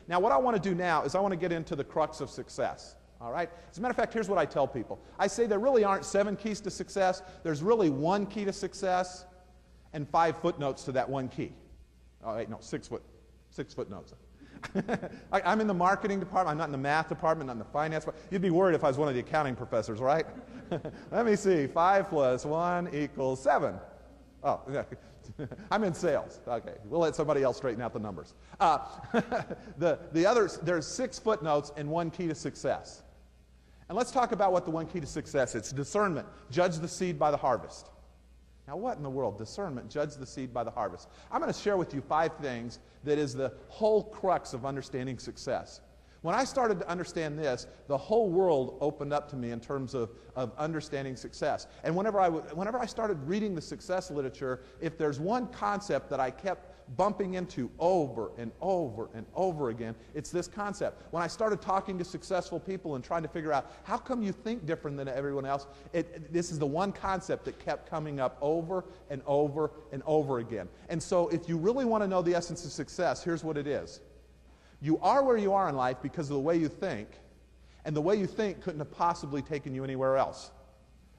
Now, what I want to do now is I want to get into the crux of success. All right? As a matter of fact, here's what I tell people. I say there really aren't 7 keys to success. There's really 1 key to success and 5 footnotes to that 1 key. Oh, wait, no, 6 footnotes. I'm in the marketing department. I'm not in the math department, not in the finance department. You'd be worried if I was one of the accounting professors, right? Let me see. 5 plus 1 equals 7. Oh, I'm in sales. Okay, we'll let somebody else straighten out the numbers. The others, there's 6 footnotes and 1 key to success. And let's talk about what the 1 key to success is. It's discernment. Judge the seed by the harvest. Now, what in the world? Discernment. Judge the seed by the harvest. I'm going to share with you 5 things that is the whole crux of understanding success. When I started to understand this, the whole world opened up to me in terms of understanding success. And whenever I started reading the success literature, if there's one concept that I kept bumping into over and over and over again, it's this concept. When I started talking to successful people and trying to figure out how come you think different than everyone else, this is the one concept that kept coming up over and over and over again. And so if you really want to know the essence of success, here's what it is. You are where you are in life because of the way you think, and the way you think couldn't have possibly taken you anywhere else.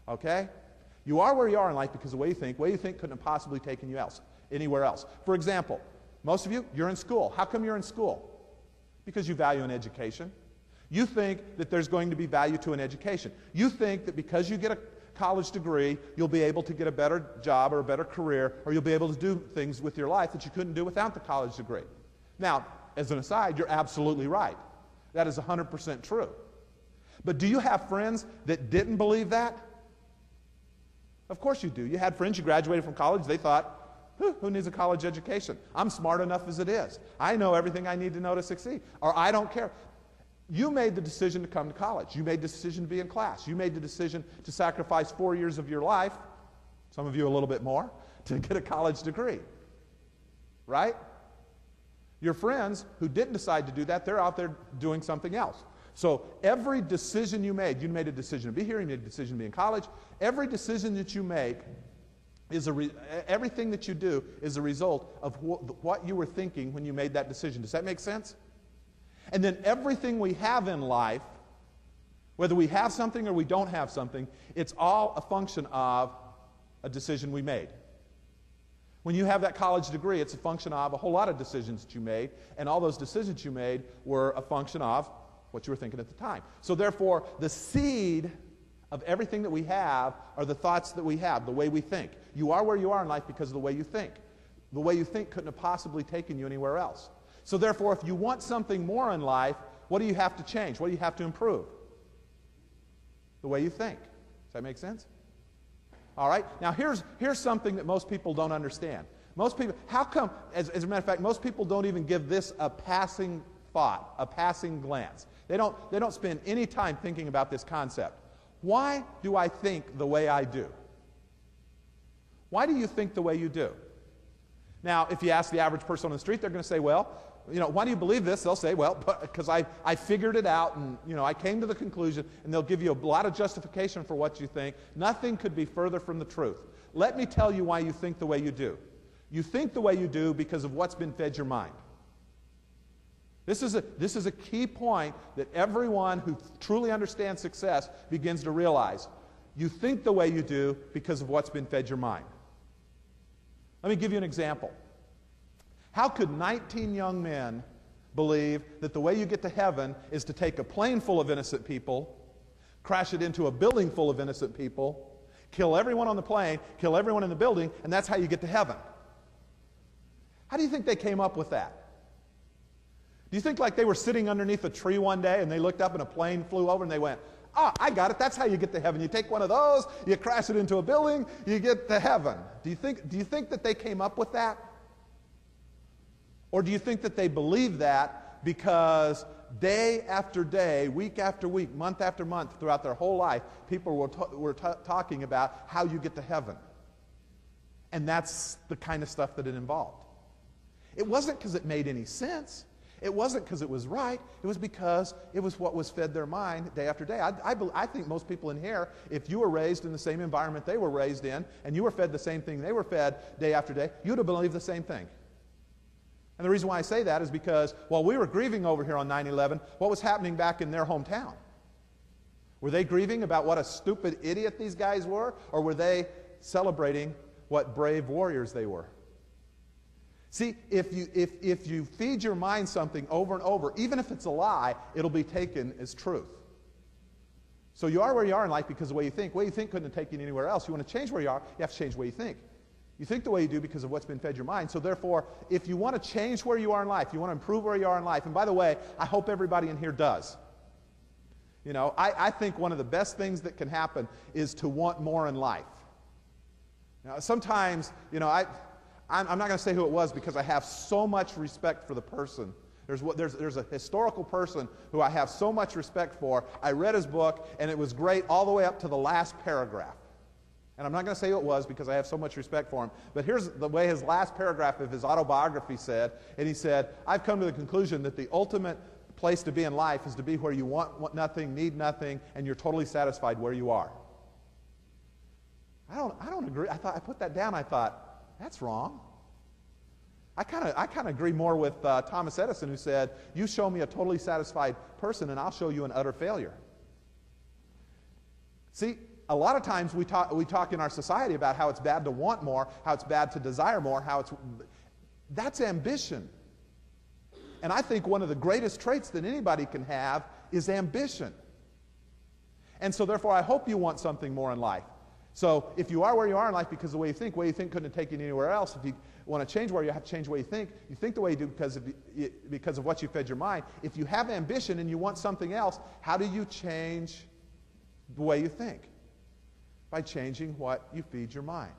Okay? You are where you are in life because of the way you think couldn't have possibly taken you anywhere else. For example, most of you, you're in school. How come you're in school? Because you value an education. You think that there's going to be value to an education. You think that because you get a college degree, you'll be able to get a better job or a better career, or you'll be able to do things with your life that you couldn't do without the college degree. Now, as an aside, you're absolutely right. That is 100% true. But do you have friends that didn't believe that? Of course you do. You had friends, you graduated from college, they thought, who needs a college education? I'm smart enough as it is. I know everything I need to know to succeed. Or I don't care. You made the decision to come to college. You made the decision to be in class. You made the decision to sacrifice 4 years of your life, some of you a little bit more, to get a college degree. Right? Your friends who didn't decide to do that, they're out there doing something else. So every decision you made a decision to be here, you made a decision to be in college. Every decision that you make is everything that you do is a result of what you were thinking when you made that decision. Does that make sense? And then everything we have in life, whether we have something or we don't have something, it's all a function of a decision we made. When you have that college degree, it's a function of a whole lot of decisions that you made, and all those decisions you made were a function of what you were thinking at the time. So therefore, the seed of everything that we have are the thoughts that we have, the way we think. You are where you are in life because of the way you think. The way you think couldn't have possibly taken you anywhere else. So therefore, if you want something more in life, what do you have to change? What do you have to improve? The way you think. Does that make sense? All right? Now, here's something that most people don't understand. Most people, how come, as a matter of fact, most people don't even give this a passing thought, a passing glance. They don't spend any time thinking about this concept. Why do I think the way I do? Why do you think the way you do? Now, if you ask the average person on the street, they're going to say, well, why do you believe this? They'll say, well, because I figured it out and, I came to the conclusion, and they'll give you a lot of justification for what you think. Nothing could be further from the truth. Let me tell you why you think the way you do. You think the way you do because of what's been fed your mind. This is a key point that everyone who truly understands success begins to realize. You think the way you do because of what's been fed your mind. Let me give you an example. How could 19 young men believe that the way you get to heaven is to take a plane full of innocent people, crash it into a building full of innocent people, kill everyone on the plane, kill everyone in the building, and that's how you get to heaven? How do you think they came up with that? Do you think like they were sitting underneath a tree one day and they looked up and a plane flew over and they went, I got it, that's how you get to heaven. You take one of those, you crash it into a building, you get to heaven. Do you think that they came up with that? Or do you think that they believe that because day after day, week after week, month after month, throughout their whole life, people were talking about how you get to heaven? And that's the kind of stuff that it involved. It wasn't because it made any sense. It wasn't because it was right. It was because it was what was fed their mind day after day. I think most people in here, if you were raised in the same environment they were raised in, and you were fed the same thing they were fed day after day, you'd have believed the same thing. And the reason why I say that is because while we were grieving over here on 9/11, what was happening back in their hometown? Were they grieving about what a stupid idiot these guys were, or were they celebrating what brave warriors they were? See, if you feed your mind something over and over, even if it's a lie, it'll be taken as truth. So you are where you are in life because of the way you think. The way you think couldn't take you anywhere else. You want to change where you are, you have to change the way you think. You think the way you do because of what's been fed your mind. So therefore, if you want to change where you are in life, you want to improve where you are in life, and by the way, I hope everybody in here does. You know, I think one of the best things that can happen is to want more in life. Now, sometimes, you know, I'm not going to say who it was because I have so much respect for the person. There's a historical person who I have so much respect for. I read his book, and it was great all the way up to the last paragraph. And I'm not going to say who it was because I have so much respect for him. But here's the way his last paragraph of his autobiography said. And he said, I've come to the conclusion that the ultimate place to be in life is to be where you want nothing, need nothing, and you're totally satisfied where you are. I don't agree. I put that down. I thought, that's wrong. I kind of agree more with Thomas Edison, who said, you show me a totally satisfied person and I'll show you an utter failure. See, a lot of times we talk in our society about how it's bad to want more, how it's bad to desire more, that's ambition. And I think one of the greatest traits that anybody can have is ambition. And so therefore I hope you want something more in life. So if you are where you are in life because of the way you think couldn't take you anywhere else. If you want to change where you have to change the way you think the way you do because of what you fed your mind. If you have ambition and you want something else, how do you change the way you think? By changing what you feed your mind.